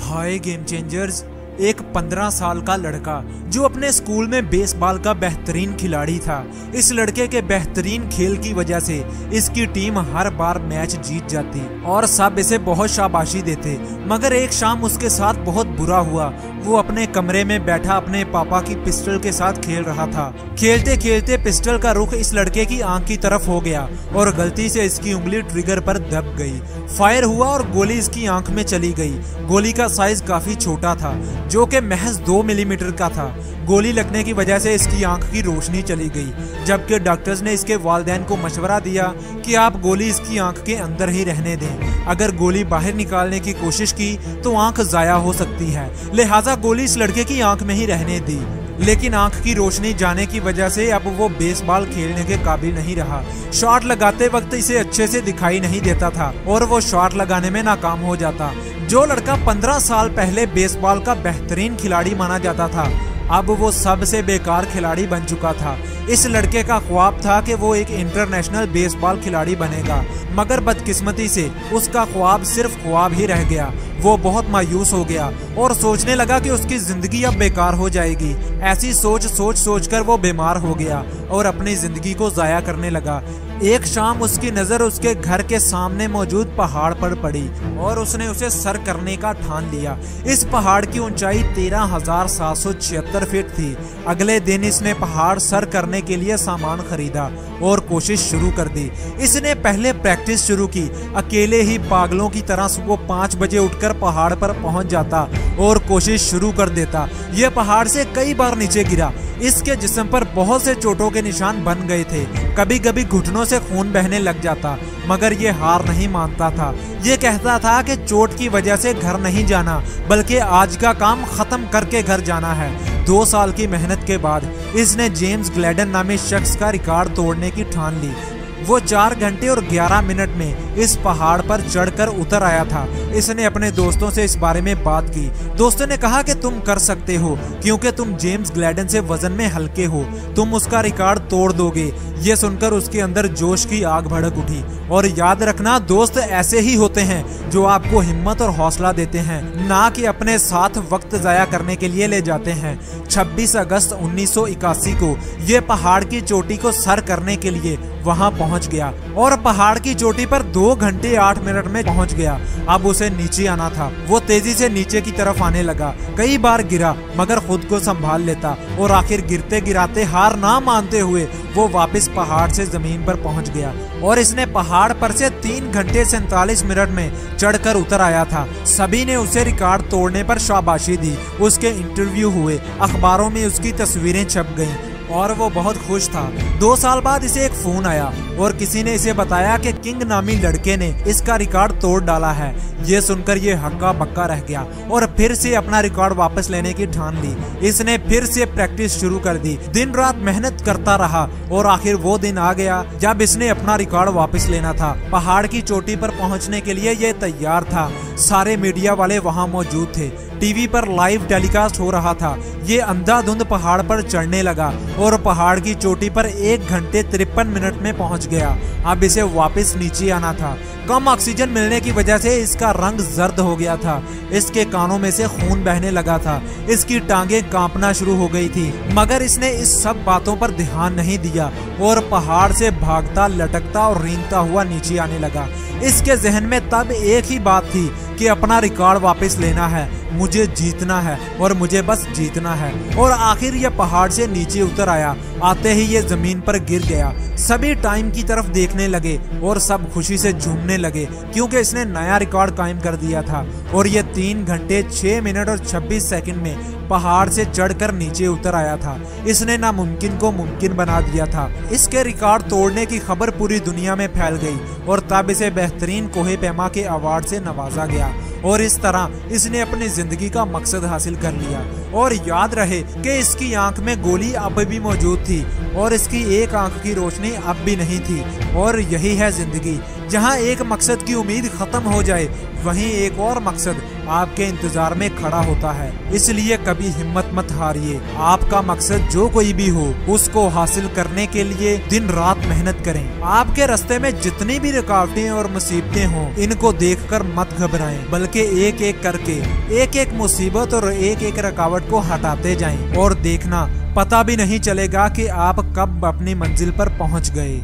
हाय game changers. एक 15 साल का लड़का जो अपने स्कूल में बेसबॉल का बेहतरीन खिलाड़ी था। इस लड़के के बेहतरीन खेल की वजह से इसकी टीम हर बार मैच जीत जाती और सब इसे बहुत शाबाशी देते। मगर एक शाम उसके साथ बहुत बुरा हुआ। वो अपने कमरे में बैठा अपने पापा की पिस्टल के साथ खेल रहा था। खेलते खेलते पिस्टल का रुख इस लड़के की आंख की तरफ हो गया और गलती से इसकी उंगली ट्रिगर पर दब गई। फायर हुआ और गोली इसकी आंख में चली गई। गोली का साइज काफी छोटा था, जो कि महज 2 मिलीमीटर का था। गोली लगने की वजह से इसकी आंख की रोशनी चली गई, जबकि डॉक्टर्स ने इसके वालिदैन को मशवरा दिया कि आप गोली इसकी आंख के अंदर ही रहने दें। अगर गोली बाहर निकालने की कोशिश की तो आंख जाया हो सकती है, लिहाजा गोली इस लड़के की आंख में ही रहने दी। लेकिन आंख की रोशनी जाने की वजह से अब वो बेसबॉल खेलने के काबिल नहीं रहा। शॉट लगाते वक्त इसे अच्छे से दिखाई नहीं देता था और वो शॉट लगाने में नाकाम हो जाता। जो लड़का 15 साल पहले बेसबॉल का बेहतरीन खिलाड़ी माना जाता था, अब वो सबसे बेकार खिलाड़ी बन चुका था। इस लड़के का ख्वाब था कि वो एक इंटरनेशनल बेसबॉल खिलाड़ी बनेगा, मगर बदकिस्मती से उसका ख्वाब सिर्फ ख्वाब ही रह गया। वो बहुत मायूस हो गया और सोचने लगा कि उसकी जिंदगी अब बेकार हो जाएगी। ऐसी सोच कर वो बीमार हो गया और अपनी जिंदगी को जाया करने लगा। एक शाम उसकी नजर उसके घर के सामने मौजूद पहाड़ पर पड़ी और उसने उसे सर करने का ठान लिया। इस पहाड़ की ऊंचाई 13,776 फीट थी। अगले दिन इसने पहाड़ सर करने के लिए सामान खरीदा और कोशिश शुरू कर दी। इसने पहले प्रैक्टिस शुरू की। अकेले ही पागलों की तरह सुबह 5 बजे उठकर पहाड़ पर पहुंच जाता और कोशिश शुरू कर देता। यह पहाड़ से कई बार नीचे गिरा। इसके जिस्म पर बहुत से चोटों के निशान बन गए थे। कभी कभी घुटनों से खून बहने लग जाता, मगर ये हार नहीं मानता था। ये कहता था कि चोट की वजह से घर नहीं जाना, बल्कि आज का काम खत्म करके घर जाना है। 2 साल की मेहनत के बाद इसने जेम्स ग्लैडन नामी शख्स का रिकॉर्ड तोड़ने की ठान ली। वो 4 घंटे और 11 मिनट में इस पहाड़ पर चढ़कर उतर आया था। इसने अपने दोस्तों से इस बारे में बात की। दोस्तों ने कहा कि तुम कर सकते हो, क्योंकि तुम जेम्स ग्लैडन से वजन में हल्के हो, तुम उसका रिकॉर्ड तोड़ दोगे। ये सुनकर उसके अंदर जोश की आग भड़क उठी। और याद रखना, दोस्त ऐसे ही होते हैं जो आपको हिम्मत और हौसला देते हैं, ना कि अपने साथ वक्त जाया करने के लिए ले जाते हैं। 26 अगस्त 1981 को ये पहाड़ की चोटी को सर करने के लिए वहां पहुंच गया और पहाड़ की चोटी पर 2 घंटे 8 मिनट में पहुंच गया। अब उसे नीचे आना था। वो तेजी से नीचे की तरफ आने लगा। कई बार गिरा, मगर खुद को संभाल लेता और आखिर गिरते गिराते हार ना मानते हुए वो वापस पहाड़ से जमीन पर पहुंच गया और इसने पहाड़ पर से 3 घंटे 47 मिनट में चढ़कर उतर आया था। सभी ने उसे रिकॉर्ड तोड़ने पर शाबाशी दी। उसके इंटरव्यू हुए, अखबारों में उसकी तस्वीरें छप गईं और वो बहुत खुश था। 2 साल बाद इसे एक फोन आया और किसी ने इसे बताया कि किंग नामी लड़के ने इसका रिकॉर्ड तोड़ डाला है। ये सुनकर ये हक्का बक्का रह गया और फिर से अपना रिकॉर्ड वापस लेने की ठान ली। इसने फिर से प्रैक्टिस शुरू कर दी। दिन रात मेहनत करता रहा और आखिर वो दिन आ गया जब इसने अपना रिकॉर्ड वापस लेना था। पहाड़ की चोटी पर पहुंचने के लिए ये तैयार था। सारे मीडिया वाले वहां मौजूद थे। टीवी पर लाइव टेलीकास्ट हो रहा था। ये अंधाधुंध पहाड़ पर चढ़ने लगा और पहाड़ की चोटी पर 1 घंटे 53 मिनट में पहुंच गया। अब इसे वापस नीचे आना था। कम ऑक्सीजन मिलने की वजह से इसका रंग जर्द हो गया था। इसके कानों में से खून बहने लगा था। इसकी टांगें कांपना शुरू हो गई थी, मगर इसने इस सब बातों पर ध्यान नहीं दिया और पहाड़ से भागता, लटकता और रेंगता हुआ नीचे आने लगा। इसके जहन में तब एक ही बात थी कि अपना रिकॉर्ड वापस लेना है, मुझे जीतना है और मुझे बस जीतना है। और आखिर ये पहाड़ से नीचे उतर आया। आते ही ये जमीन पर गिर गया। सभी टाइम की तरफ देखने लगे और सब खुशी से झूमने लगे, क्योंकि इसने नया रिकॉर्ड कायम कर दिया था और ये 3 घंटे 6 मिनट और 26 सेकंड में पहाड़ से चढ़कर नीचे उतर आया था। इसने नामुमकिन को मुमकिन बना दिया था। इसके रिकॉर्ड तोड़ने की खबर पूरी दुनिया में फैल गई और तब इसे बेहतरीन कोहे पैमा के अवार्ड से नवाजा गया और इस तरह इसने अपनी जिंदगी का मकसद हासिल कर लिया। और याद रहे कि इसकी आंख में गोली अब भी मौजूद थी और इसकी एक आंख की रोशनी अब भी नहीं थी। और यही है जिंदगी। जहां एक मकसद की उम्मीद खत्म हो जाए, वहीं एक और मकसद आपके इंतजार में खड़ा होता है। इसलिए कभी हिम्मत मत हारिए। आपका मकसद जो कोई भी हो, उसको हासिल करने के लिए दिन रात मेहनत करें। आपके रास्ते में जितनी भी रुकावटें और मुसीबतें हों, इनको देखकर मत घबराएं, बल्कि एक एक करके एक एक मुसीबत और एक एक रुकावट को हटाते जाएं और देखना, पता भी नहीं चलेगा कि आप कब अपनी मंजिल पर पहुंच गए।